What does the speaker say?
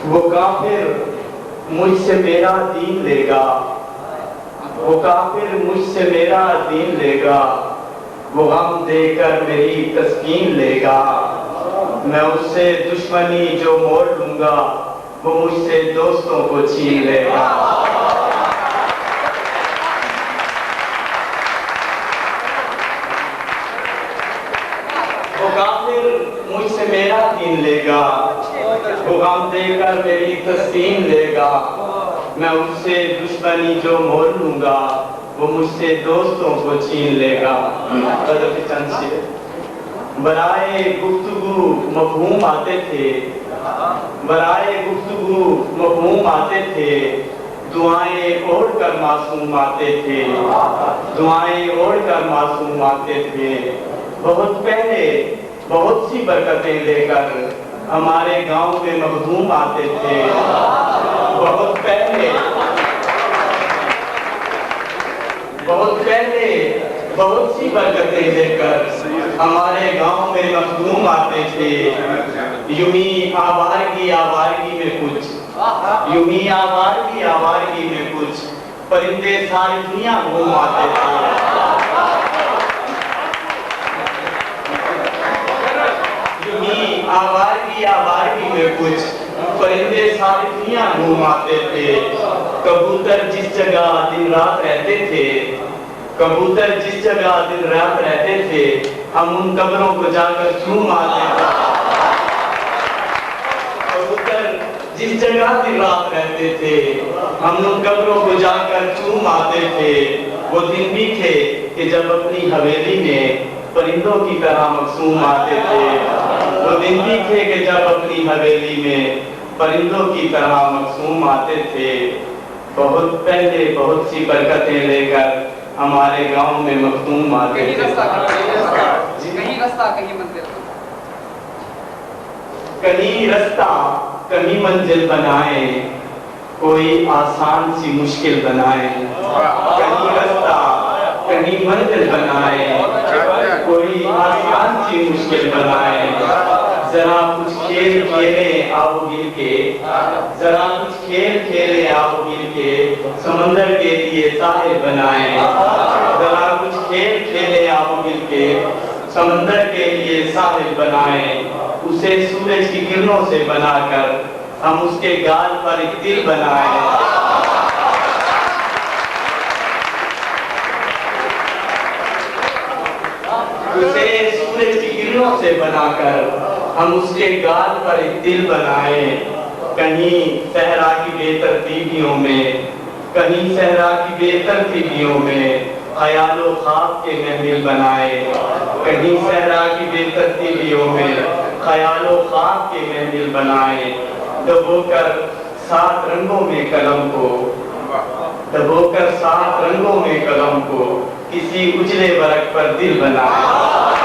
وہ کافر مجھ سے میرا دین لے گا، وہ کافر مجھ سے میرا دین لے گا، وہ غم دے کر میری تسکین لے گا، میں اس سے دشمنی جو موڑ لوں گا وہ مجھ سے دوستوں کو چھین لے گا۔ وہ کافر مجھ سے میرا دین لے گا، وہ غم دے کر میری تسکین لے گا، میں اس سے دشمنی جو موڑ لوں گا وہ مجھ سے دوستوں کو چھین لے گا۔ حضرت چند شعر برائے گفتگو مفہوم آتے تھے، برائے گفتگو مفہوم آتے تھے، دعائیں اوڑھ کر معصوم آتے تھے، دعائیں اوڑھ کر معصوم آتے تھے، بہت پہلے بہت سی برکتیں لے کر ہمارے گاؤں میں مخدوم آتے تھے، بہت پہلے بہت سی برکتیں لے کر ہمارے گاؤں میں مخدوم آتے تھے، یوں ہی آوارگی آوارگی میں کچھ، یوں ہی آوارگی آوارگی میں کچھ پرندے ساری دنیا گھوم آتے تھے، یوں ہی آوارگی آوارگی میں کچھ پرندے ساری دنیا گھوم آتے تھے، کبوتر جس جگہ دن رات رہتے تھے، کبوتر جس جگہ دن رات رہتے تھے، ہم ان قبروں کو جا کر چوم آتے تھے، کبوتر جس جگہ دن رات رہتے تھے ہم ان قبروں کو جا کر چوم آتے تھے، وہ دن بھی تھے کہ جب اپنی حویلی میں پرندوں کی طرح مقسوم آتے تھے، وہ دن بھی تھے کہ جب اپنی حویلی میں پرندوں کی طرح مقسوم آتے تھے، بہت پہلے بہت سی برکتیں لے کر ہمارے گاؤں میں مخدوم آتے تھے۔ کہیں رستہ کہیں منزل، کہیں رستہ کہیں منزل بنائیں، کوئی آسان سی مشکل بنائیں، کہیں رستہ کہیں منزل بنائیں، کوئی آسان سی مشکل بنائیں، ذرا کچھ کھیل کھیلے آؤ مل کے، ذرا کچھ کھیل کھیلے آؤ مل کے، سمندر کے لیے ساحل بنائیں، ذرا کچھ کھیل کھیلے آؤ مل کے، سمندر کے لیے ساحل بنائیں، اسے سورج کی کرنوں سے بنا کر ہم اس کے گال پر ایک دل بنائیں، اسے سورج کی کرنوں سے بنا کر ہم اس کے گال پر ایک دل بنائیں، کہیں صحرا کی بے ترتیبیوں میں، کہیں صحرا کی بے ترتیبیوں میں خیال و خواب کے محمل بنائیں، کہیں صحرا کی بے ترتیبیوں میں خیال و خواب کے محمل بنائیں، ڈبو کر 7 رنگوں میں قلم کو، ڈبو کر 7 رنگوں میں قلم کو کسی اجلے ورق پر دل بنائیں۔